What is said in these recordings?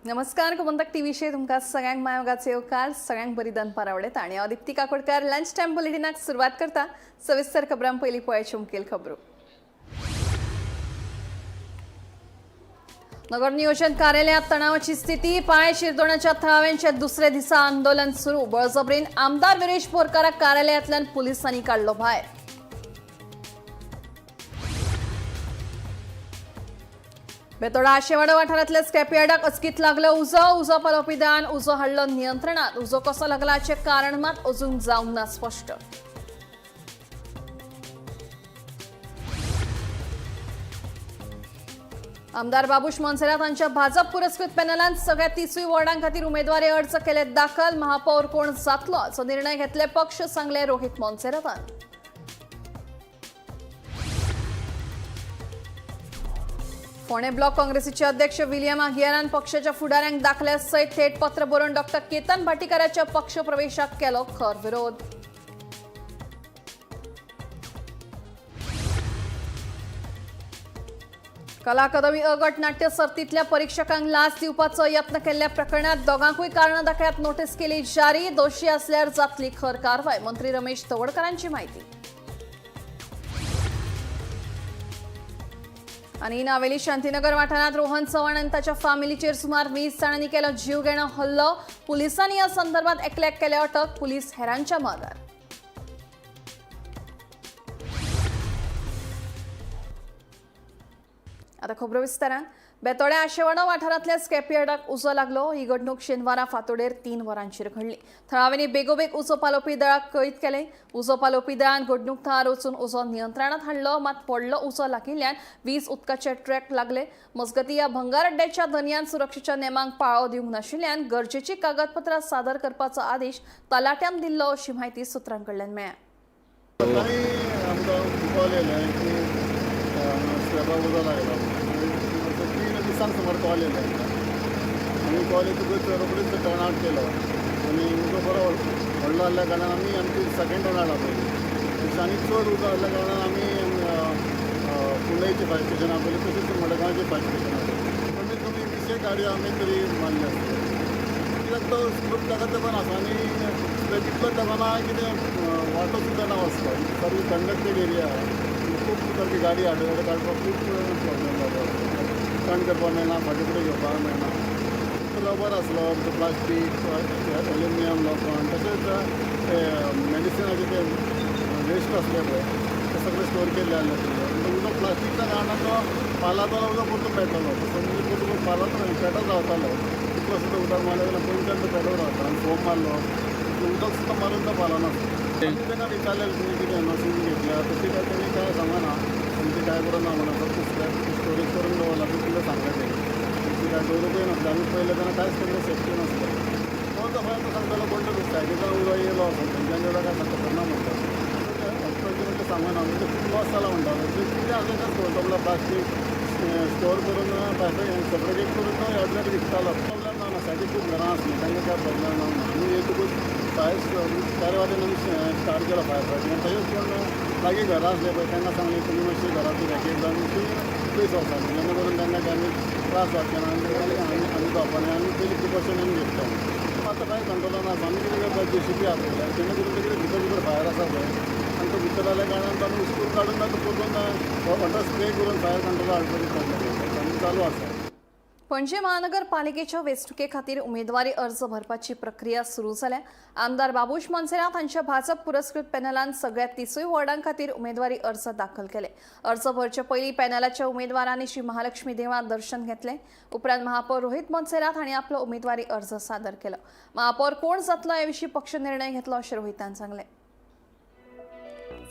नमस्कार गोमंतक टीव्हीचे तुमका सगळ्यांक मायोगाचे येवकार सगळ्यांक बरी दनपार आवडेत आणि हांव दिप्ती काकोडकर लंच टाइम बुलेटिनाक सुरवात करता सविस्तर खबरां पयलीं पळोवया मुखेल खबरो। नगर नियोजन कार्यालयात तणावाची स्थिती, पाळे शिरदोणाच्या थळाव्यांचे दुसरे दिसा आंदोलन सुरू, बळजबरीन आमदार विरेश बोरकाराक कार्यालयातल्यान पुलिसांनी काढलो भायर। बेतोडा आशेवाडा वाठारांतल्या स्क्रॅपयार्डाक अचकीत लागलो उजो पालोवपी दान उजो हाडलो नियंत्रणात। उजो कसो लागला हाचें कारण मात अजून जावंक ना स्पश्ट। आमदार बाबूश मोन्सेरात हांच्या भाजप पुरस्कृत पॅनलान सगळ्या 30 वॉर्डां खातीर उमेदवारी अर्ज केले दाखल। महापौर कोण जातलो हाचो निर्णय घेतले पक्ष, सांगले रोहित मोन्सेरातान। फोंडे ब्लॉक काँग्रेसीचे अध्यक्ष विलियम आगियारान पक्षाच्या फुडाऱ्यांक दाखल्या सयत थेट पत्र बरोवन डॉ. केतन भाटीकाराच्या पक्ष प्रवेशाक केलो खर विरोध। कला अकादमी अ गट नाट्य सर्तींतल्या परीक्षकांक लाच दिवपाचो यत्न केल्ल्या प्रकरणात दोगांकूय कारण दाखल्यात नोटीस केली जारी। दोशी असल्यार जातली खर कारवाय, मंत्री रमेश तवडकरांची माहिती। आणि नावेली शांतीनगर वाठारात रोहन चव्हाण आणि ताच्या फॅमिलीचेर सुमार 20 जाणांनी केलो जीवघेणो हल्लो। पुलिसांनी या संदर्भात एकल्याक केले अटक, पुलीस हेरांच्या मागार। आता खबरो विस्तारान। बेतोड्या आशेवाडा वाठारांतल्या स्क्रॅपयार्डाक उजो लागलो। ही घडणूक शेनवारा फांतोडेर 3 वरांचेर घडली। थळाव्यांनी बेगोबेग उजो पालोवपी दळाक कळीत केले। उजो पालोवपी दळान घडणूक थळार वचून उजो नियंत्रणात हाडलो, मात पडलो उजो लागिल्ल्यान 20 उदकाचे ट्रॅक लागले। मजगतीं ह्या भंगार अड्ड्याच्या दर्यान सुरक्षेच्या नेमांक पाळो दिवंक नाशिल्ल्यान गरजेची कागदपत्रां सादर करपाचो आदेश तलाट्यान दिल्लो, अशी माहिती सुत्रांकडल्यान मेळ्ळ्या। समोर कॉल येयलो आनी कॉल येतकूच रोखडीच टर्न आवट केलो आनी उदो बरो व्हडलो आसल्या कारणान आमी आमची सेकेंड टर्न आवट आपयली आनी चड उदो आसल्या कारणान आमी कुंडयची फायर स्टेशन आपयली, तशीच मडगांवची फायर स्टेशन आपयली। कमीत कमी 20 गाडयो आमी तरी मारल्यो आसल्यो, कित्याक तो खूब जागा तेपान आसा आनी तितलो तेपाना कितें वाटो सुद्दां ना वचपाक, सारकी कंडक्टेड एरिया खूब सारकी गाडी हाडून काडपाक खूब प्रॉब्लेम जाता। टर्न करपाक मेळना, फाटीं फुडें घेवपाक मेळना। रबर आसलो, प्लास्टीक, एल्युमिनियम, लोखंड, तशेंच मेडिसिनाचे ते वेस्ट आसले पळय ते सगळे स्टोर केल्ले आसले। उदक प्लास्टीकच्या कारणान तो पालातलो उदक परतून पेटलो, म्हणजे परतून पालात पेटो जावतालो। तितलो सुद्दां उदक मारले जाल्यार पयलींच्यान तो पेटो रावता आनी फोम मारलो उदक सुद्दां मारून तो पालना। आमी ताका विचारलें तुमी कितें मशीन घेतल्या, तशी काय तेणी काय सांगना, आमची काय बरो ना म्हणून फक्त स्टोरेज करून दवरला तितलें सांगलें तेणी, तशी काय दवरूंकय नासलें। आमी पयलें तेन्ना कांयच तेन्ना सेफ्टी नासलें। तो खंय सांगतालो कोण तो सायडीच्यान उदक येयलो तेंच्यांनी एवढा काय खबर ना म्हणटा, हॉस्पिटल सांगना म्हणजे खूब लॉस जाला म्हणटालो। कितें आसलें तें दवरता प्लास्टीक स्टोर करून सेपरेट करून तो ह्यातल्यान विकतालो। प्रॉब्लेम ना, सायडीक खूब घरां आसलीं तांकां काय प्रॉब्लेम ना। आमी येतकूच फायर 4 वाजेन आमी स्टार्ट केलो फायर फायटींग। तशेंच कोण लागीं घरां आसले पळय तांकां सांगलें तुमी मातशी घरांतली वॅकेट जावन पयस वचात, जेणे करून तांकां केन्ना त्रास जावचे ना आनी जावपाक आमी पयलीं प्रिकॉशन घेतले। आतां कांय कंट्रोलान आसा, आमी कितें करता JCB आपयल्या, जेणे करून ते कितें भितर फायर आसा पळय आनी तो भितर जाल्या कारणान तो आमी उस्कूल काडून ताका परतून वाटर स्प्रे करून फायर कंट्रोल हाडपाची प्रॉब्लेम आमी चालू आसा। पणजी महानगरपालिकेच्या वेंचणुके खातीर उमेदवारी अर्ज भरपाची प्रक्रिया सुरू जाल्या। आमदार बाबूश मोन्सेरात हांच्या भाजप पुरस्कृत पॅनलान सगळ्या 30 वॉर्डां खातीर उमेदवारी अर्ज दाखल केले। अर्ज भरचे पयलीं पॅनलाच्या उमेदवारांनी श्री महालक्ष्मी देवळांत दर्शन घेतले। उपरांत महापौर रोहित मोन्सेरात हांणी आपलो उमेदवारी अर्ज सादर केलो। महापौर कोण जातलो हे विशीं पक्ष निर्णय घेतलो, अशें रोहितान सांगलें।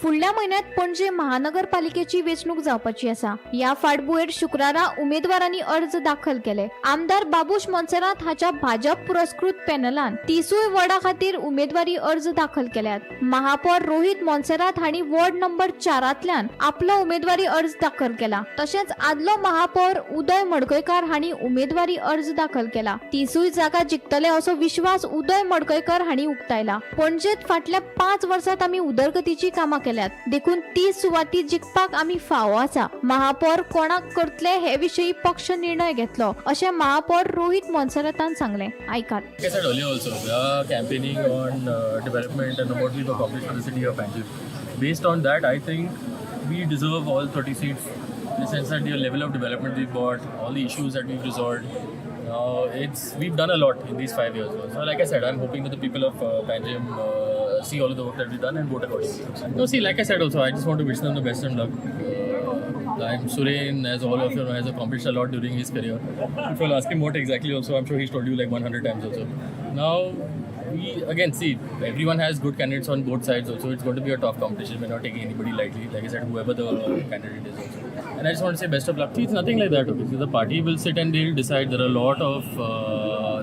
फुडल्या म्हयन्यात पणजे महानगरपालिकेची वेंचणूक जावपाची आसा। या फाटभुंयेर शुक्रारा उमेदवारांनी अर्ज दाखल केले। आमदार बाबूश मोन्सेरात हाच्या भाजप पुरस्कृत पॅनलान 30 वॉर्डा खातीर उमेदवारी अर्ज दाखल केल्यात। महापौर रोहित मोन्सेरात हांणी वॉर्ड नंबर 4तल्यान आपलो उमेदवारी अर्ज दाखल केला। तशेंच आदलो महापौर उदय मडकयकार हांणी उमेदवारी अर्ज दाखल केला। 30 जागा जिखतले असो विश्वास उदय मडकयकार हांणी उक्तायला। पणजेत फाटल्या 5 वर्षांत आमी उदरगतीची कामां केल्यात देखून 30 सुवाती जिखपाक आम्ही फावो आसा. महापौर कोणाक करतले हे विशयी पक्ष निर्णय घेतलो अशें महापौर रोहित मोन्सेरातान सांगले. ऐकात. Like I said earlier also, we are campaigning on development and what we've accomplished for the city of Panjim. Based on that, I think we deserve all 30 seats in the sense that the level of development we've got, all the issues that we've resolved. We've done a lot in these 5 years. So like I said, I'm hoping that the people of Panjim see all of the work that we've done and vote accordingly. No, see, like I said also, I just want to wish them the best and luck. I'm Suren, as all of you know, has accomplished a lot during his career. If you'll ask him what exactly also, I'm sure he's told you like 100 times also. Now, we again see, everyone has good candidates on both sides also. It's going to be a tough competition. We're not taking anybody lightly. Like I said, whoever the candidate is also. And I just want to say best of luck. See, it's nothing like that. Okay? So the party will sit and they'll decide. There are a lot of,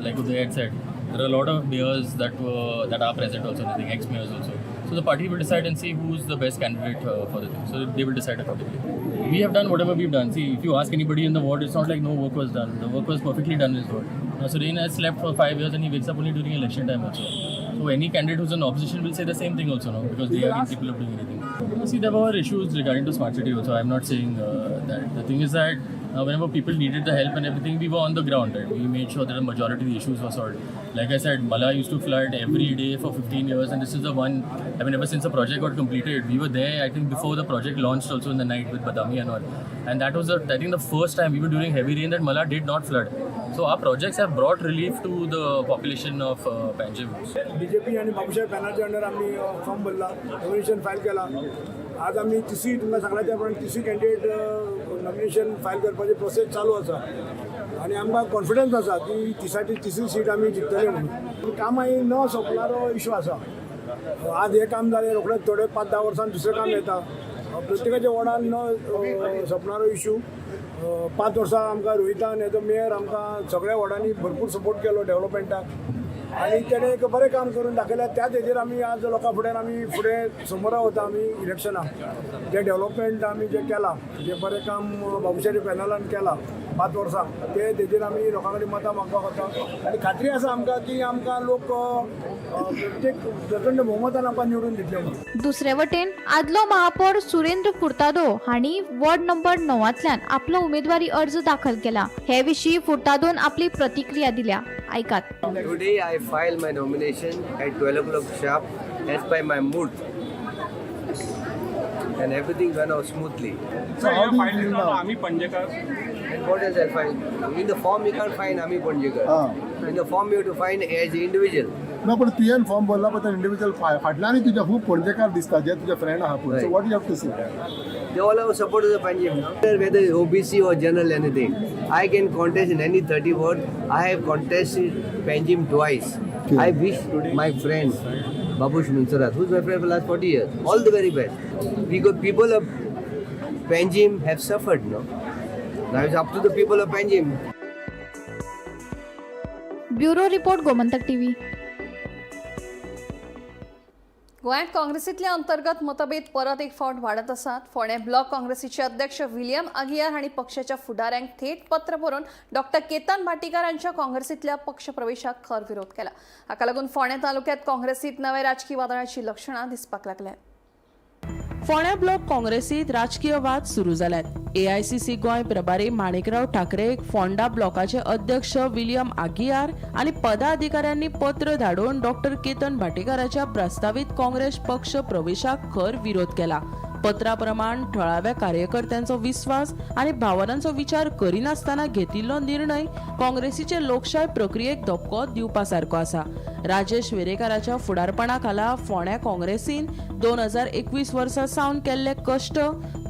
like they had said, there are a lot of mayors that are present also, I think ex-mayors also. So the party will decide and see who's the best candidate for the thing. So they will decide accordingly. We have done whatever we've done. See, if you ask anybody in the ward, it's not like no work was done. The work was perfectly done in his ward. Now, Suren has slept for 5 years and he wakes up only during election time also. So any candidate who's in opposition will say the same thing also, no? Because they are incapable of doing anything. See, there were issues regarding to smart city also. I'm not saying that. The thing is that whenever people needed the help and everything, we were on the ground, right? We made sure that the majority of the issues were solved. Like I said, Mala used to flood every day for 15 years, and this is the one, I mean, ever since the project got completed, we were there, I think, before the project launched also in the night with Badami and all. And that was, I think, the first time we were during heavy rain that Mala did not flood. So our projects have brought relief to the population of Panjim. BJP आणि बाबूसाहेब पॅनलच्या under आम्ही form भरला, nomination file केला. आज आम्ही तिसरी तुमकां सांगला त्या प्रमाणे तिसरी कॅन्डिडेट नॉमिनेशन फायल करपाची प्रोसेस चालू आसा आणि आमकां कॉन्फिडन्स आसा की तिसरी सीट आमी जिखतले म्हणून. काम ही न सोंपणारो इशू आसा. आज हे काम जालें रोखडेच थोडे 5-10 वर्सांनी दुसरें काम येता. प्रत्येकाच्या वॉर्डान न सोंपणारो इशू. 5 वर्सां आमकां रोहितान एज अ मेयर आमकां सगळ्या वॉर्डांनी भरपूर सपोर्ट केलो डेव्हलपमेंटाक आणि त्याने एक बरें काम करून दाखयलें. त्याच हेजेर आमी आज लोकां फुडें आमी फुडें समोर वता आमी इलेक्शनाक. जे डेव्हलपमेंट आमी जे केलां, जे बरें काम बाबूसाहेब पॅनलान केलां 5 वर्सां, ते तेजेर आमी लोकां कडेन मतां मागपाक वता. आनी खात्री आसा आमकां की आमकां लोक प्रत्येक प्रचंड बहुमतान आमकां निवडून दितले म्हणून. दुसरे वटेन आदलो महापौर सुरेंद्र फुर्तादो हांणी वॉर्ड नंबर 9तल्यान आपलो उमेदवारी अर्ज दाखल केला. हे विशीं फुर्तादोन आपली प्रतिक्रिया दिल्या. ऐकात. Today I filed my nomination at 12 o'clock sharp as by my mood, and everything went out smoothly. So how do you feel now? And what else I filed? In the form you can't find Ami Panjekar. In the form you have to find as an individual. ना पण तुवें form भरला पण individual फाटल्यानय तुज्या खूब पणजेकार दिसता जे तुजे फ्रेंड आहा पळय. So what you have to say? They all have support of the Panjim. Whether OBC or general anything, I can contest in any 30 ward. I have contested Panjim twice. Okay. I wish my friend Babush Munsarat, who's my friend for the last 40 years, all the very best. Because people of Panjim have suffered, no? Now it's up to the people of Panjim. Bureau report Gomantak TV. गोंयांत काँग्रेसींतले अंतर्गत मतभेद परत एक फावट वाडत आसात. फोंडे block काँग्रेसीचे अध्यक्ष विलियम आगियार हांणी पक्षाच्या फुडाऱ्यांक थेट पत्र बरोवन डॉक्टर केतन भाटीकार हांच्या काँग्रेसींतल्या पक्ष प्रवेशाक खर विरोध केला. हाका लागून फोंडे तालुक्यांत काँग्रेसींत नवे राजकीय वादळाची लक्षणां दिसपाक लागल्यात. फोंड्या ब्लॉक काँग्रेसीत राजकीय वाद सुरू जाल्यात. AICC गोंय प्रभारी माणिकराव ठाकरेक फोंडा ब्लॉकाचे अध्यक्ष विलियम आगियार आणि पदाधिकाऱ्यांनी पत्र धाडून डॉक्टर केतन भाटेकाराच्या प्रस्तावित काँग्रेस पक्ष प्रवेशाक खर विरोध केला. पत्रा प्रमाण थळाव्या कार्यकर्त्यांचो विश्वास आणि भावनांचो विचार करिनासतना घेतिल्लो निर्णय काँग्रेसीचे लोकशाय प्रक्रियेक धपको दिवपा सारको आसा. राजेश वेरेकाराच्या फुडारपणा खाला फोंड्या काँग्रेसीन 2021 वर्सा सावन केल्ले कश्ट,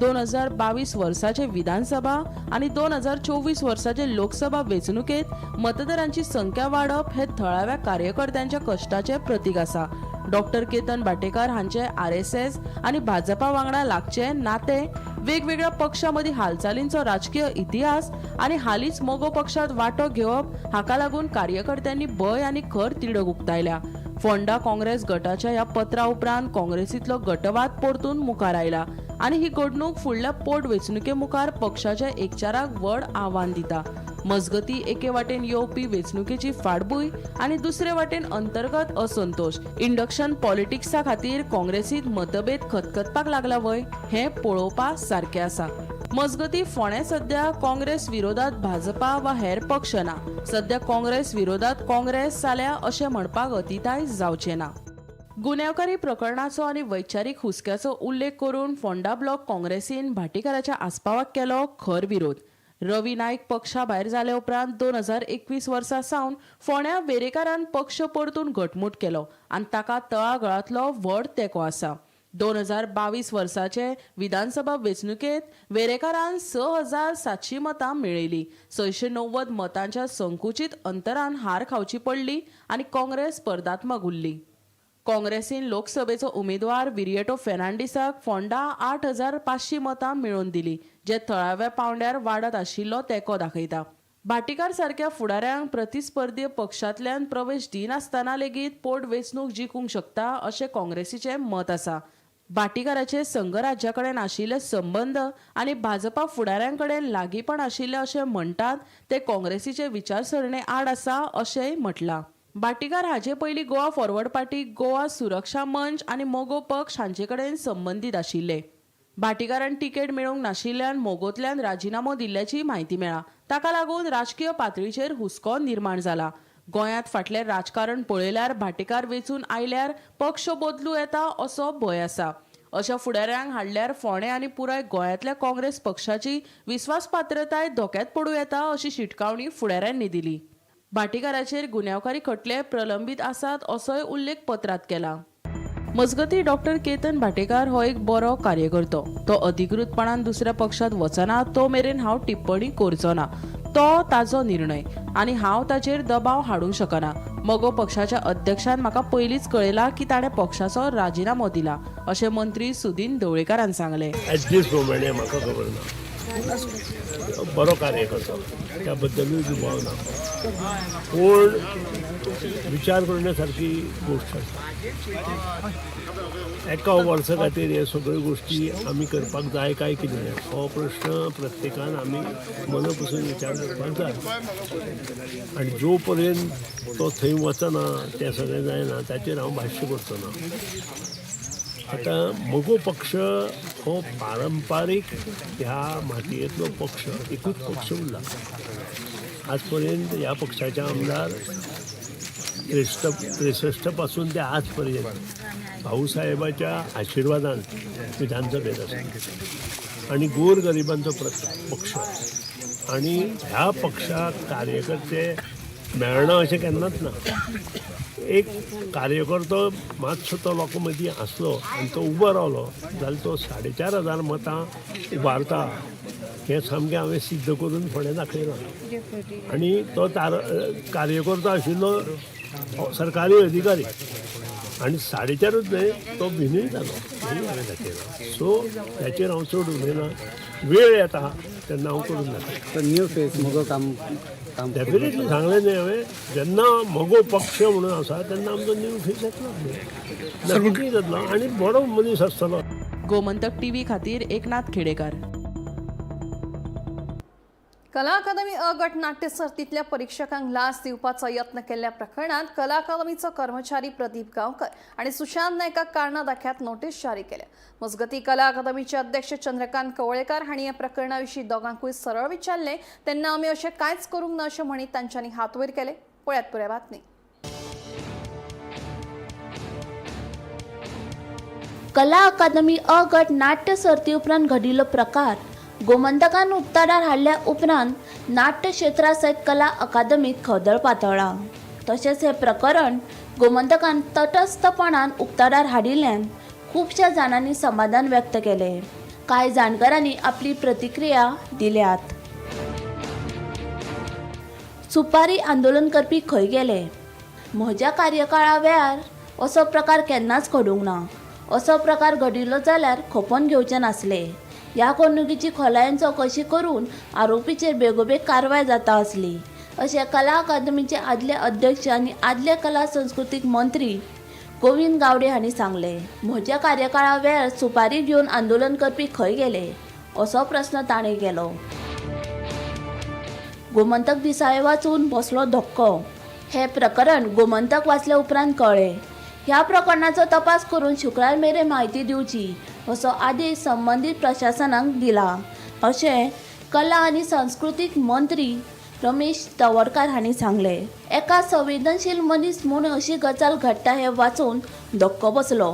2022 वर्साचे विधानसभा आणि 2024 वर्साचे लोकसभा वेंचणुकेत मतदारांची संख्या वाडप हे थळाव्या कार्यकर्त्यांच्या कश्टाचे प्रतीक आसा. डॉक्टर केतन भाटेकार हांचे RSS आणि भाजपा वांगडा लागचे नाते, वेगवेगळ्या पक्षांमदी हालचालींचो राजकीय इतिहास आणि हालींच मोगो पक्षात वांटो घेवप हाका लागून कार्यकर्त्यांनी भय आणि खर तिडक उक्तायल्या. फोंडा काँग्रेस गटाच्या ह्या पत्रा उपरांत काँग्रेसींतलो गटवाद परतून मुखार आयला आणि ही घडणूक फुडल्या पोटवेंचणुके मुखार पक्षाच्या एकचाराक व्हड आव्हान दिता. मजगती एके वाटेन येवपी वेंचणुकेची फाटभूंय आनी दुसरे वाटेन अंतर्गत असंतोष इंडक्शन पॉलिटिक्सा खातीर काँग्रेसीत मतभेद खतखतपाक लागला वय हें पळोवपा सारकें आसा. मजगती फोंड्या सध्या काँग्रेस विरोधात भाजपा वा हेर पक्ष ना. सध्या काँग्रेस विरोधात काँग्रेस जाल्या अशें म्हणपाक अतिताय जावचें ना. गुन्यांवकारी प्रकरणाचो आनी वैचारीक हुस्क्याचो उल्लेख करून फोंडा ब्लॉक काँग्रेसीन भाटीकाराच्या आस्पावाक केलो खर विरोध. रवी नाईक पक्षा भायर जाले उपरांत 2021 वर्सा सावन फोंड्या वेरेकारान पक्ष परतून घटमूट केलो आनी ताका तळागळांतलो व्हड तेंको आसा. 2022 वर्साचे विधानसभा वेंचणुकेत वेरेकारान 6,700 मतां मेळयली. 690 मतांच्या संकुचित अंतरान हार खावची पडली आनी काँग्रेस स्पर्धात्मक उरली. काँग्रेसीन लोकसभेचो उमेदवार विरिएटो फेर्नांडीसाक फोंडा 8,500 मतां मेळोवन दिली, जे थळाव्या पांवड्यार वाडत आशिल्लो तेंको दाखयता. भाटीकार सारक्या फुडाऱ्यांक प्रतिस्पर्धी पक्षांतल्यान प्रवेश दिनासतना लेगीत पोटवेंचणूक जिखूंक शकता अशें काँग्रेसीचें मत आसा. भाटीकाराचे संघराज्या कडेन आशिल्ले संबंद आनी भाजपा फुडाऱ्यां कडेन लागींपण आशिल्ले अशें म्हणटात ते काँग्रेसीचे विचारसरणे आड आसा अशेंय म्हटलां. भाटीकार हाचे पयलीं गोवा फॉरवर्ड पार्टी, गोवा सुरक्षा मंच आनी मोगो पक्ष हांचे कडेन संबंदीत आशिल्ले. भाटीकारान तिकेट मेळोवंक नाशिल्ल्यान मोगोंतल्यान राजिनामो दिल्ल्याची म्हायती मेळ्ळा. ताका लागून राजकीय पातळीचेर हुस्को निर्माण जाला. गोंयांत फाटलें राजकारण पळयल्यार भाटीकार वेंचून आयल्यार पक्ष बदलूं येता असो भंय आसा. अशा फुडाऱ्यांक हाडल्यार फोंडे आनी पुराय गोंयांतल्या काँग्रेस पक्षाची विस्वासपात्रताय धोक्यात पडूं येता अशी शिटकावणी फुडाऱ्यांनी दिली. भाटीकाराचेर गुन्यांवकारी खटले प्रलंबीत आसात असोय उल्लेख पत्रांत केला. मजगती डॉक्टर केतन भाटेकार हो एक बरो कार्यकर्तो. तो अधिकृतपणान दुसऱ्या पक्षात वचना तो मेरेन हांव टिप्पणी करचो ना. तो ताजो निर्णय आनी हांव ताचेर दबाव हाडूंक शकना. मोगो पक्षाच्या अध्यक्षान म्हाका पयलींच कळयलां की ताणें पक्षाचो राजिनामो दिला अशें मंत्री सुदीन ढवळेकारान सांगलें. एट दीस मोमेंट म्हाका खबर ना. बरो कार्यकर्तो त्या बद्दलूय दुबाव ना, पूण विचार करण्यासारखी गोष्ट आसा. एका वर्सा खातीर हे सगळ्यो गोश्टी आमी करपाक जाय काय कितें हो प्रश्न प्रत्येकान आमी मनपसून विचार करपाक जाय. आनी जो पर्यंत तो थंय वचना तें सगळें जायना ताचेर हांव भाश्य करचो ना. आतां मोगो पक्ष हो पारंपारीक ह्या मातयेंतलो पक्ष एकूच पक्ष उरला. आज पर्यंत ह्या पक्षाचे आमदार 63 पासून ते आज पर्यंत भाऊसाहेबाच्या आशिर्वादान विधानसभेत आसा आनी गोर गरिबांचो पक्ष. आनी ह्या पक्षाक कार्यकर्ते मेळना अशें केन्नाच ना. एक कार्यकर्तो मातसो तो लोकां मदीं आसलो आनी तो उबो रावलो जाल्यार तो 4,500 मतां उबारता हें सामकें हांवें सिद्ध करून फुडें दाखयलां. आनी तो कार्यकर्तो आशिल्लो सरकारी अधिकारी आनी 4.5 न्हय तो भिनूय जालो हेंय हांवें दाखयलां. सो ह्याचेर हांव चड उलयना. वेळ येता तेन्ना हांव करून दाखयतां. न्यू फेस मोगो काम डेफिनेटली सांगलें न्ही हांवें. जेन्ना मोगो पक्ष म्हणून आसा तेन्ना आमचो न्यू फेस येतलो नक्की जातलो आनी बरो मनीस आसतलो. गोमंतक टीव्ही खातीर एकनाथ खेडेकार. कला अकादमी अ गट नाट्य सर्तींतल्या परीक्षकांक लाच दिवपाचो यत्न केल्ल्या प्रकरणात कला अकादमीचो कर्मचारी प्रदीप गांवकर आणि सुशांत नायकाक कारणां दाख्यात नोटीस जारी केल्या. मजगती कला अकादमीचे अध्यक्ष चंद्रकांत कवळेकार हांणी ह्या प्रकरणाविशीं दोगांकूय सरळ विचारले तेन्ना आमी अशें कांयच करूंक ना अशें म्हणीत तांच्यांनी हात वयर केले. पळयात पुराय बातमी. कला अकादमी अ गट नाट्य सर्ती उपरांत घडिल्लो प्रकार गोमंतकान उक्ताडार हाडल्या उपरांत नाट्य क्षेत्रा सयत कला अकादमीत खदळ पातळ्ळा. तशेंच हे प्रकरण गोमंतकान तटस्थपणान उक्ताडार हाडिल्ल्यान खुबश्या जाणांनी समाधान व्यक्त केले. कांय जाणकारांनी आपली प्रतिक्रिया दिल्यात. सुपारी आंदोलन करपी खंय गेले? म्हज्या कार्यकाळा वेळार असो प्रकार केन्नाच घडूंक ना. असो प्रकार घडिल्लो जाल्यार खपोवन घेवचें नासले. ह्या घडणुकीची खोलायेन चवकशी करून आरोपीचेर बेगोबेग कारवाय जाता आसली अशें कला अकादमीचे आदले अध्यक्ष आनी आदले कला संस्कृतीक मंत्री गोविंद गावडे हांणी सांगले. म्हज्या कार्यकाळा वेळार सुपारी घेवन आंदोलन करपी खंय गेले असो प्रस्न ताणें केलो. गोमंतक दिसाळे वाचून बसलो धक्को. हे प्रकरण गोमंतक वाचले उपरांत कळ्ळे. ह्या प्रकरणाचो तपास करून शुक्रार मेरेन म्हायती दिवची असो आदेश संबंधीत प्रशासनाक दिला, अशें कला आनी सांस्कृतीक मंत्री रमेश तवडकार हांणी सांगले. एका संवेदनशील मनीस म्हूण अशी गजाल घडटा हें वाचून धक्को बसलो,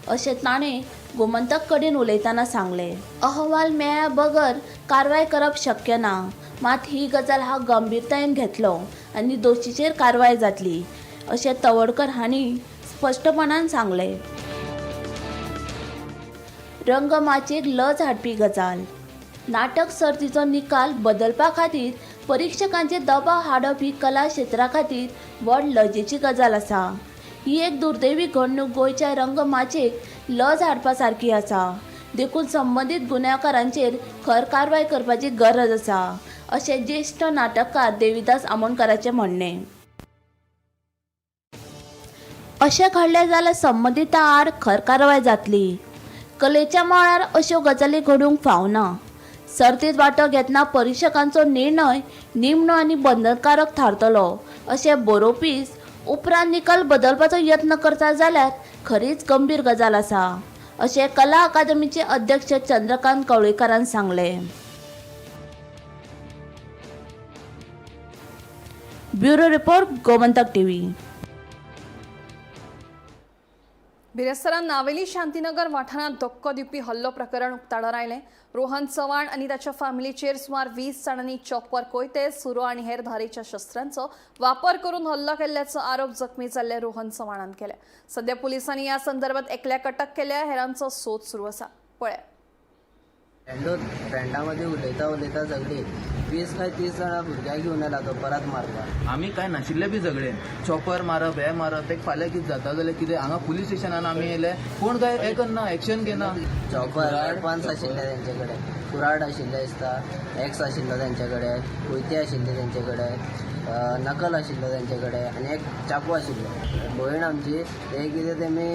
अशें ताणें गोमंतक कडेन उलयतना सांगलें. अहवाल मेळ्ळ्या बगर कारवाय करप शक्य ना, मात ही गजाल हांव गंभीरतायेन घेतलो आनी दोशीचेर कारवाय जातली, अशें तवडकर हांणी स्पश्टपणान सांगलें. रंगमाचयेक लज हाडपी गजाल. नाटक सर्तीचो निकाल बदलपा खातीर परीक्षकांचेर दबाव हाडप ही कला क्षेत्रा खातीर व्हड लजेची गजाल आसा. ही एक दुर्दैवी घडणूक गोंयच्या रंगमाचयेक लज हाडपा सारकी आसा. देखून संबंदीत गुन्यांवकारांचेर खर कारवाय करपाची गरज आसा, अशें ज्येश्ठ नाटककार देविदास आमोणकाराचें म्हणणें. अशें घडलें जाल्यार संबंदिता आड खर कारवाय जातली. कलेच्या मळार अश्यो गजाली घडूंक फावना. सर्तीत वांटो घेतना परीक्षकांचो निर्णय निमणो आनी बंधनकारक थारतलो अशें बरोवपीच उपरांत निकाल बदलपाचो यत्न करता जाल्यार खरीच गंभीर गजाल आसा, अशें कला अकादमीचे अध्यक्ष चंद्रकांत कवळेकरान सांगलें. Bureau report, Gomantak TV. बिरेस्तारान नावेली शांतीनगर वाठारांत धक्को दिवपी हल्लो प्रकरण उक्ताडार आयलें. रोहन चव्हाण आनी ताच्या फॅमिलीचेर सुमार 20 जाणांनी चॉपर, कोयते, सुरो आनी हेर धारेच्या शस्त्रांचो वापर करून हल्लो केल्ल्याचो आरोप जखमी जाल्ले रोहन चव्हाणान केला. सध्या पुलिसांनी ह्या संदर्भात एकल्याक अटक केल्या. हेरांचो सोद सुरू आसा. पळया. फ्रेंडामध्ये उलयता झगडी 20 काय 30 जाणां भुरग्यांक घेवन येला तो परत मारपाक. आमी काय नाशिल्ले बी झगडे, चॉपर मारप हे मारप, एक फाल्यां कितें जाता जाल्यार कितें हांगा पुलीस स्टेशनान आमी येयले, कोण काय हे करना, एक्शन घेना. चॉपर एडवान्स आशिल्ले तेंचे कडेन, कुराड आशिल्ले दिसता, एक्स आशिल्लो तेंचे कडेन, कोयते आशिल्ले तेंचे कडेन, नकल आशिल्लो तेंचे कडेन आनी एक चाकू आशिल्लो. भयण आमची ते कितें तेमी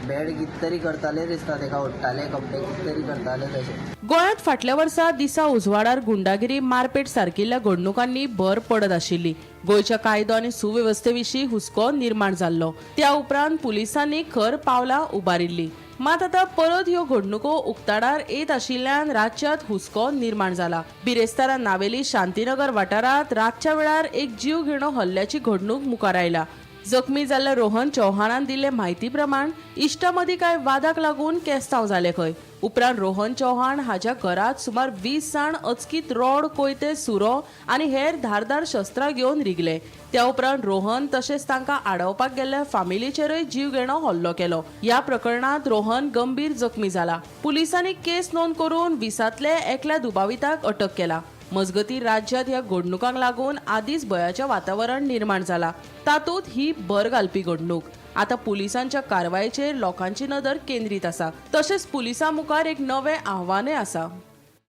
बेड कितें तरी करताले दिसता, तेका ओडटाले कपडे कितें तरी करताले तशें. गोंयांत फाटल्या वर्सा दिसा उजवाडार गुंडागिरी, मारपेट सारकिल्ल्या घडणुकांनी भर पडत आशिल्ली. गोंयच्या कायदो आनी सुवेवस्थे विशीं हुस्को निर्माण जाल्लो. त्या उपरांत पुलिसांनी खर पावलां उबारिल्ली. मात आतां परत ह्यो घडणुको उक्ताडार येत आशिल्ल्यान राज्यांत हुस्को निर्माण जाला. बिरेस्तारा नावेली शांतीनगर वाठारांत रातच्या वेळार एक जीव घेणो हल्ल्याची घडणूक मुखार आयला. जखमी जाल्ल्या रोहन चौहानान दिल्ले म्हायती प्रमाण इश्टा मदीं कांय वादाक लागून केस्तांव जाले खंय. उपरांत रोहन चौहान हाच्या घरात सुमार 20 जाण अचकीत रॉड, कोयते, सुरो आनी हेर धारदार शस्त्रां घेवन रिगले. त्या उपरांत रोहन तशेंच तांकां आडवपाक गेल्ल्या फामिलीचेरय जीवघेणो हल्लो केलो. ह्या प्रकरणात रोहन गंभीर जखमी जाला. पुलिसांनी केस नोंद करून 20तले एकल्या दुबाविताक अटक केला. मजगती राज्यात ह्या घडणुकांक लागून आदींच भयाचें वातावरण निर्माण जाला. तातूंत ही भर घालपी घडणूक. आतां पुलिसांच्या कारवायेचेर लोकांची नदर केंद्रीत आसा. तशेंच पुलिसां मुखार एक नवें आव्हानय आसा.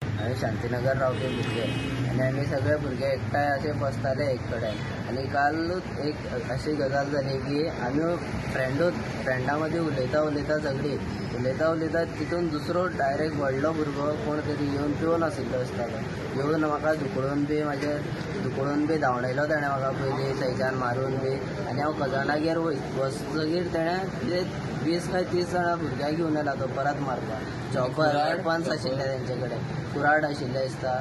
हांवें शांतीनगर रावपी भुरगे आनी आमी सगळे भुरगे एकठांय अशे बसताले एक कडेन. आनी कालूच एक अशी गजाल जाली की आमी फ्रेंडा मदीं उलयता झगडी तितून दुसरो डायरेक्ट व्हडलो भुरगो कोण तरी येवन पिवन आशिल्लो दिसतालो. येवन म्हाका धुकळून बी धांवडायलो ताणें म्हाका पयलीं थंयच्यान मारून बी. आनी हांव कजणागेर वचतकीर तेणें 20 काय 30 जाणां भुरग्यांक घेवन येला तो परत मारपाक. चॉपर एडवान्स आशिल्ले तेंचे कडेन, कुराड आशिल्ले दिसता,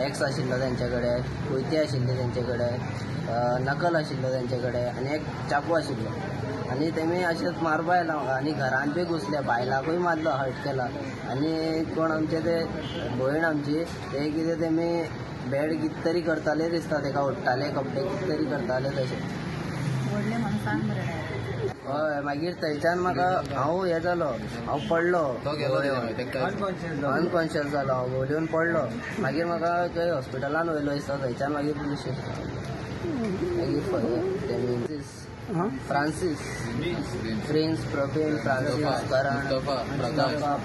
एक्स आशिल्लो तेंचे कडेन, कोयते आशिल्ले तेंचे कडेन, नकल आशिल्लो तेंचे कडेन आनी एक चाकू आशिल्लो. आनी तेमी अशेंच मारपा येला म्हाका. आनी घरान बी घुसले, बायलांकूय मारलो, हर्ट केला. आनी कोण आमचे ते भयण आमची ते कितें तेमी बेड कितें तरी करताले दिसता, तेका ओडटाले कपडे कितें तरी करताले तशें. हय, मागीर थंयच्यान म्हाका हांव हे जालो, हांव पडलो, अनकॉन्शियस जालो, हांव घोवल्यून पडलो. मागीर म्हाका थंय हॉस्पिटलान व्हेलो दिसता. थंयच्यान मागीर पुलीस स्टेशन मागीर फ्रांसीस, प्रिन्स, प्रवीण, फ्रांसीस, करण,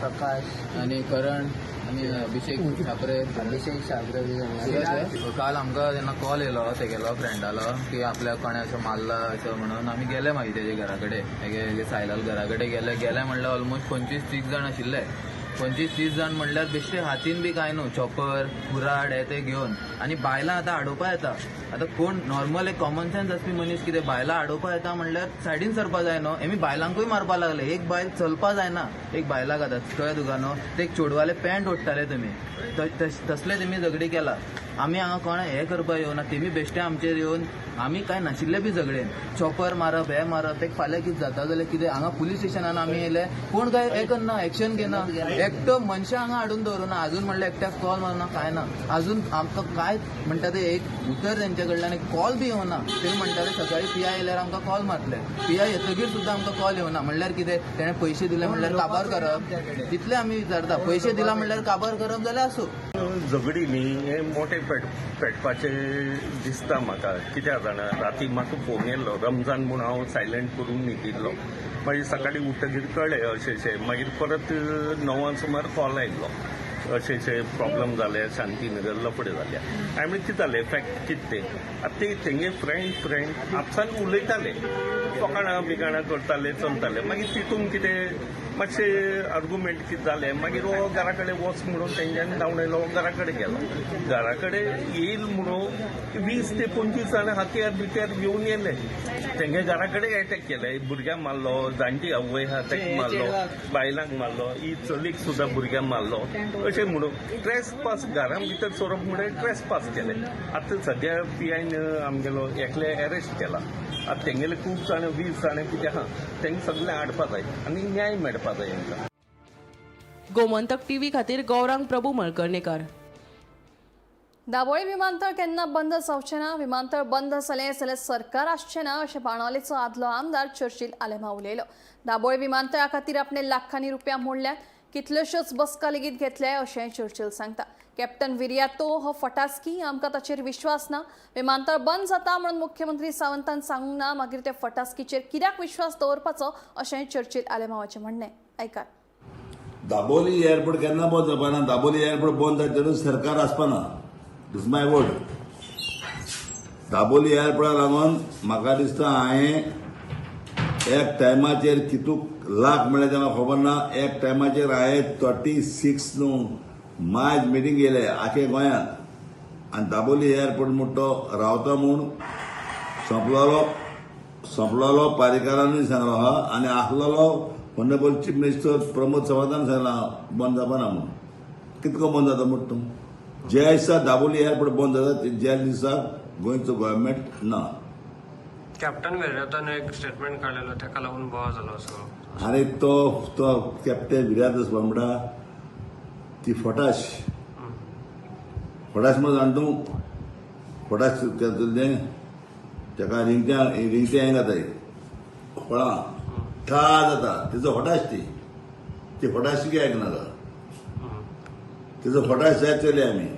प्रकाश आनी करण आनी अभिषेक शाबरे काल आमकां जेन्ना कॉल येयलो तेगेलो फ्रेंडालो की आपल्या कोणें असो मारला असो म्हणून आमी गेले मागीर तेजे घरा कडेन, तेगे सायलाल घरा कडेन गेले म्हणल्यार ऑलमोस्ट 25-30 जाण आशिल्ले. 25-30 जण म्हणल्यार बेश्टे हातीन बी काय न्हू, चॉपर कुराड हे ते घेवन, आनी बायलां आतां आडोवपा येता. आतां कोण नॉर्मल एक कॉमन सेन्स आसपी मनीस कितें बायलां आडोवपा येता म्हणल्यार सायडीन सरपा जाय न्हू. हेमी बायलांकूय मारपा लागले. एक बायल चलपा जायना, एक बायलाक आतां कळ्ळें तुका न्हू, ते एक चोडवाले पॅन्ट ओडटाले तुमी, तसले तेमी झगडी केला. आमी हांगा कोणा हें करपा येवना, तेमी बेश्टे आमचेर येवन आमी काय नाशिल्ले बी झगडेन चॉपर मारप हे मारप. एक फाल्यां कितें जाता जाल्यार कितें हांगा पुलीस स्टेशनान आमी येयले, कोण काय हें करना, एक्शन घेना. एकटो मनशां हांगा हाडून दवरुना आजून म्हणल्यार एकट्याक कॉल मारना काय ना. आजून आमकां काय म्हणटा ते एक उतर तेंच्या कडल्यान एक कॉल बी येवना. ते म्हणटाले सकाळी PI येयल्यार आमकां कॉल मारतले, PI येतकीर सुद्दां आमकां कॉल येवना. म्हणल्यार कितें तेणें पयशे दिले म्हणल्यार काबार करप, तितले आमी विचारता. पयशे दिला म्हणल्यार काबार करप जाल्यार आसूं. झगडी न्ही हे मोठे पेटपाचे दिसता म्हाका. कित्याक जाणा, राती म्हाका फोन येयल्लो रमजान म्हूण हांव सायलेंट करून न्हिदिल्लो. मागीर सकाळीं उठ्ठगीर कळ्ळें अशें. मागीर परत 9 सुमार कॉल आयिल्लो, अशें प्रॉब्लम जाले, शांतीनगर लफडे जाले. हांवें म्हणलें कितें जालें, फॅक्ट कितें तें. आतां ते तेंगे फ्रेंड आपसान उलयताले, फकाणां बिकाणां करताले, चलताले. मागीर तितून कितें मातशें आर्गुमेंट कितें जालें. मागीर हो घरा कडेन वच म्हणून तेंच्यांनी धांवडयलो, घरा कडेन गेलो. घरा कडेन येयल म्हणून 20 ते 25 जाण हात्यार बित्यार घेवन येयले. तेंगे घरा कडेन एटॅक केले, भुरग्यांक मारलो, जाणटी आवय आहा ताका मारलो, बायलांक मारलो, ही चलीक सुद्दां भुरग्यांक मारलो. अशें म्हणून ट्रेसपास घरां भितर सरप म्हणून ट्रेसपास केले. आतां सद्या PIन आमगेलो एकले अरेस्ट केला. आतां तेंगेले खूब जाण 20 जाण कितें आहा तेंकां सगळें हाडपा जाय आनी न्याय मेळपा जाय तांकां. गोमंतक TV खातीर गौरांग प्रभू मळकर्णीकर. दाबोळी विमानतळ केन्ना बंद जावचें ना. विमानतळ बंद जालें जाल्यार सरकार आसचें ना अशें बाणावलेचो आदलो आमदार चर्चिल आलेमा उलयलो. दाबोळी विमानतळा खातीर आपणे लाखांनी रुपया मोडल्यात, कितल्योश्योच बसका लेगीत घेतल्या अशें चर्चिल सांगता. कॅप्टन विरियातो हो फटास्की, आमकां ताचेर विश्वास ना. विमानतळ बंद जाता म्हणून मुख्यमंत्री सावंतान सांगूंक ना, मागीर ते फटास्कीचेर कित्याक विश्वास दवरपाचो अशें चर्चिल आलेमावाचें म्हणणें. ऐकात. दाबोली एअरपोर्ट केन्ना बंद जावपाना. दाबोली एअरपोर्ट बंद जातकीर सरकार आसपाना. दिस माय वर्ड. दाबोली एअरपोर्टाक लागून म्हाका दिसता हांवें एक टायमाचेर कितूक लाख मेळ्ळे तें म्हाका खबर ना. एक टायमाचेर हांवें 36 मार्च मिटींग केले आखे गोंयांत. आनी दाबोली एअरपोर्ट म्हणटा तो रावता म्हूण सोंपलोलो पारेकरांनी सांगलो आहा आनी आसलोलो ऑनरेबल चीफ मिनिस्टर प्रमोद सावंतान सांगला बंद जावपाना म्हणून. कितको बंद जाता म्हणटा तूं. ज्या दिसा दाबोली एअरपोर्ट बंद जाता ज्या दिसा गोंयचो गव्हर्मेंट ना. कॅप्टन विर्यातान एक स्टेटमेंट काडलेलो ताका लागून बोवाळ जालो असो. आनी तो कॅप्टन विर्यात म्हणटा ती फटाश म्हणून जाण तूं. फटाश तें ताका रिंगट्या हें जाता फळां ठा जाता तिजो फटाश ती फटाशी आयकनाका. तिजो फटाश जायत चले आमी.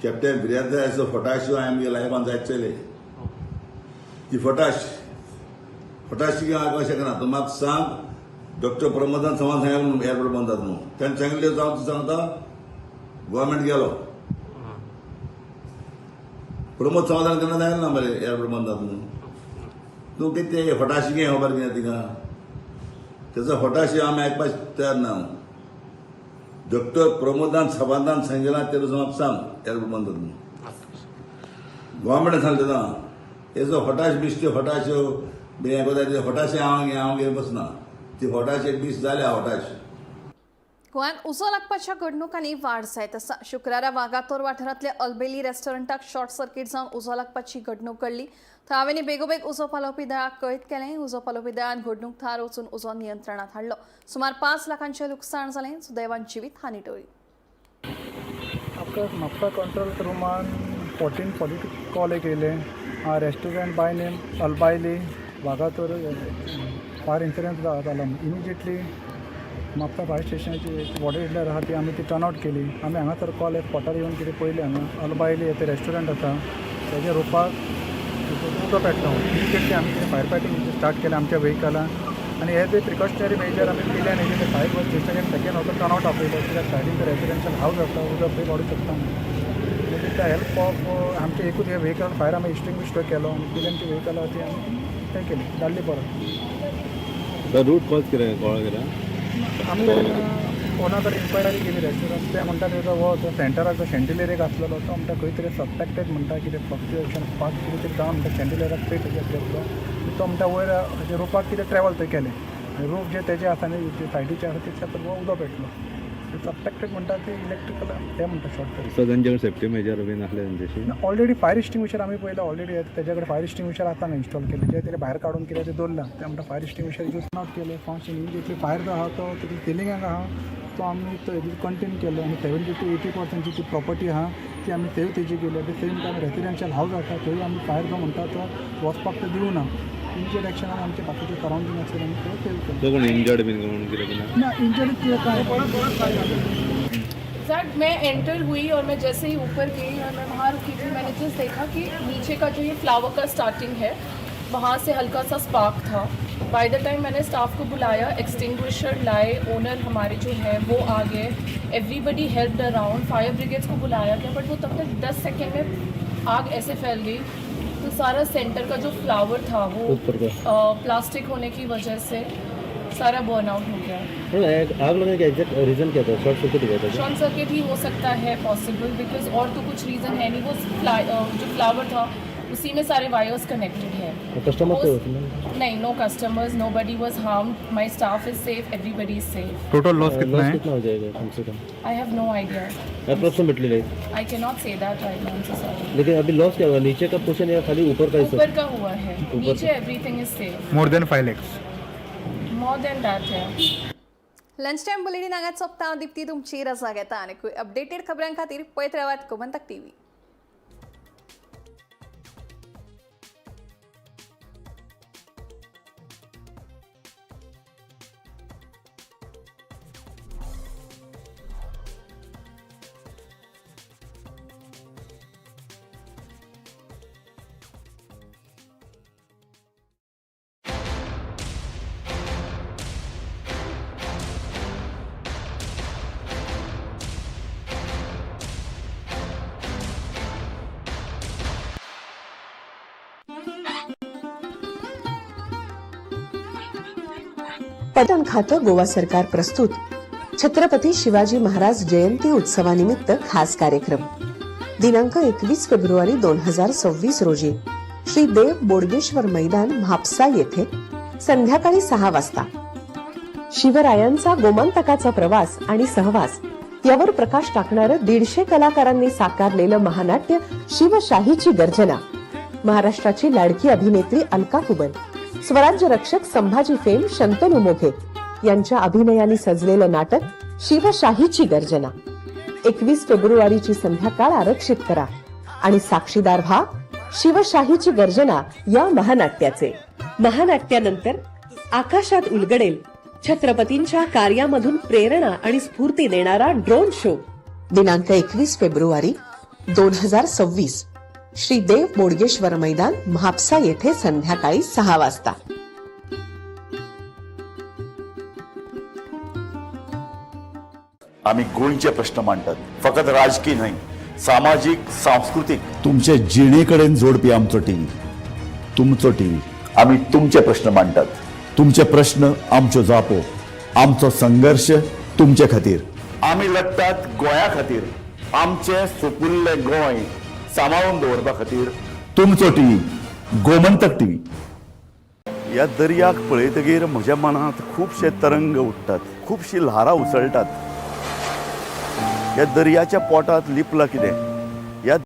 कॅप्टन विर्यात असो फटाश आमगे लायफान जायत चले. ती फटाशी आयकूंक शकना. तूं म्हाका सांग डॉक्टर प्रमोदान सावंत सांगलें एअरपोर्ट बंद जाता न्हू. तेन्ना सांगलें जावं तूं सांगता गव्हर्मेंट गेलो. प्रमोद सावंतान केन्ना सांगलें ना मरे एअरपोर्ट बंद जाता न्हू. तूं कितें फटाशी घे खबर कितें तिका. तेजो फटाशी आमी आयकपाक तयार ना. डॉक्टर प्रमोदान सावंतान सांगितलां तेजो म्हाका सांग एअरपोर्ट बंद जाता न्हू. गव्हर्मेंटान सांगलें ना तेजो फटाश बिश्ट्यो फटाश्यो हें कोता फटाशे हांव घेवन बसना. ती फटाश एक दीस जाल्या फटाश. गोंयांत उजो लागपाच्या घडणुकांनी वाड जायत आसा. शुक्रारा वागातोर वाठारांतल्या अल्बेली रेस्टॉरंटाक शॉर्ट सर्कीट जावन उजो लागपाची घडणूक घडली. थळाव्यांनी बेगोबेग उजो पालोवपी दळाक कळीत केलें. उजो पालोवपी दळान घडणूक थळार वचून उजो नियंत्रणात हाडलो. सुमार 5 लाखांचें लुकसाण जालें. सुदैवान जिवीत हानी टळ्ळी. म्हापसा कंट्रोल रुमान 1442 कॉल एक येयले. रेस्टॉरंट बाय नेम अल्बायली वागातोर फायर इन्सिडंट जालो. इमिजिएटली म्हापसा फायर स्टेशनाची वॉर्डर हिटलर आहा ती आमी ती टर्न आउट केली. आमी हांगासर कॉल स्पॉटार येवन कितें पयलें हांगा अल्बायली येते रेस्टॉरंट आसा तेजे रोपाक उदो पेटलो. इमिजिएटली आमी कितें फायर फायटींग स्टार्ट केलें आमच्या व्हेहिकलान. आनी हे जे प्रिकॉशनरी मेजर आमी केले आनी ते फायर स्टेशनान सेकेंड असो टर्न आउट आपयलो. कित्याक सायडीन रेसिडेन्शियल हावज आसा उदक थंय वाडूंक शकता. विथ द हेल्प ऑफ आमचे एकूच हे व्हेहिकल फायर आमी एक्सटिंग्विश केलो आनी किल्यांची व्हेहिकल आहा ती आमी हें केली धाडली परत. रूट कॉज कितें कळ्ळें कितें आमी ओनाकडे इन्क्वायरी केली रेस्टॉरंट ते म्हणटा तेजो हो तो सेंटराचो शेंडिलेर एक आसलेलो तो म्हणटा खंय तरी सस्पेक्टेड म्हणटा कितें फ्लक्च्युएशन पास कितें तरी जावन म्हणटा शेंडिलेराक पेट घेतलो तो म्हणटा वयर हाजे रुपाक कितें ट्रॅवल थंय केलें आनी रूफ जे तेजे आसा न्ही जे सायडीचे आसा तेच्या तर उदो पेटलो सस्पेक्टेड म्हणटा ते इलेक्ट्रिकल ते म्हणटा शॉर्ट सर्किट सो तांचे सेफ्टी मेजर बीन आसले तेंचेशी ऑलरेडी फायर एक्सटिंग्विशर आमी पयला ऑलरेडी तेजे कडेन फायर एक्सटिंग्विशर आतां इन्स्टॉल केले जे तेणे भायर काडून कितें ते दवरला ते म्हणटा फायर एक्सटिंग्विशर यूज नॉट केले फास्ट इमिडिएटली फायर जो आहा तो तेजी सिलिंगाक आहा तो आमी तो कंटेन केलो आनी 70 to 80% जी प्रॉपर्टी आहा ती आमी सेव तेजी केली at the same time residential house आसा थंय आमी फायर जो म्हणटा तो वचपाक तो दिवना इमिजिएट एक्शनान आमचे बाकीचे सरावंडींग आसले आमी ते सेव केले तो कोण इंजर्ड बीन म्हणून कितें ना इंजर्ड काय एग्जैक्ट मैं एंटर हुई और मैं जैसे ही ऊपर गई और मैं वहाँ रुकी थी मैंने जस्ट देखा कि नीचे का जो ये फ्लावर का स्टार्टिंग है वहाँ से हल्का सा स्पार्क था by the time Maine staff को बुलाया एक्सटिंग्विशर लाए ओनर हमारे जो है वो आ गए everybody helped around fire brigades को बुलाया गया बट वो तब तक 10 सेकेंड में आग ऐसे फैल गई तो सारा सेंटर का जो फ्लावर था वो प्लास्टिक होने की वजह से सारा बर्न आउट हो गया। आग लगने का एग्जैक्ट रीजन क्या था? शॉर्ट सर्किट हुआ था? शॉर्ट सर्किट ही हो सकता है पॉसिबल बिकॉज और तो कुछ रीज़न है नहीं वो जो फ्लावर था उसी में सारे वायर्स कनेक्टेड है। कस्टमर नहीं no customers nobody was harmed my staff is safe everybody is safe. Total loss कितना हो जाएगा कम से कम? I have no idea approximately like I can not say that right now, so sorry. लेकिन अभी loss क्या हुआ? नीचे का पोर्शन या खाली ऊपर का हिस्सा? ऊपर का हुआ है, नीचे everything is safe. More than 5 lakhs more than that है। लंच टाइम बुलेटिन हांगाच सोंपता। दिप्ती तुमची रजा घेता आनी अपडेटेड खबरां खातीर पळयत रावात गोमंतक टीव्ही। पर्यटन खातं गोवा सरकार प्रस्तुत छत्रपती शिवाजी महाराज जयंती उत्सवानिमित्त खास कार्यक्रम दिनांक 21 फेब्रुवारी 2026 रोजी श्री देव बोडगेश्वर मैदान म्हापसा येथे संध्याकाळी 6 वाजता शिवरायांचा गोमंतकाचा प्रवास आणि सहवास यावर प्रकाश टाकणारं 150 कलाकारांनी साकारलेलं महानाट्य शिवशाहीची गर्जना, महाराष्ट्राची लाडकी अभिनेत्री अलका कुबल, स्वराज्य रक्षक संभाजी फेम शंतनू मोघे यांच्या अभिनयाने सजलेलं नाटक शिवशाहीची गर्जना 21 फेब्रुवारीची संध्याकाळ आरक्षित करा आणि साक्षीदार व्हा शिवशाहीची गर्जना या महानाट्याचे। महानाट्यानंतर आकाशात उलगडेल छत्रपतींच्या कार्यामधून प्रेरणा आणि स्फूर्ती देणारा ड्रोन शो दिनांक 21 फेब्रुवारी 2026 श्री देव बोडगेश्वर मैदान म्हापसा येथे संध्याकाळी 6 वाजता। आम्ही गोंयचे प्रश्न मांडतात, फकत राजकीय नाही, सामाजिक सांस्कृतिक तुमचे जिणेकडेन जोडपी आमचो टीव्ही, तुमचो टीव्ही। आम्ही तुमचे प्रश्न मांडतात, तुमचे प्रश्न आमच्यो जापो, आमचो संघर्ष तुमचे खातीर। आम्ही लढतात गोंया खातीर, आमचे सोपुल्ले गोंय सांबाळून दवरपा खातीर तुमचो टीव्ही, गोमंतक टीव्ही। या दर्याक पळयतकीर म्हज्या मनांत खूबशे तरंग उठतात, खूबशी ल्हारां उसळटात। या दर्याच्या पोटात लिपला कितें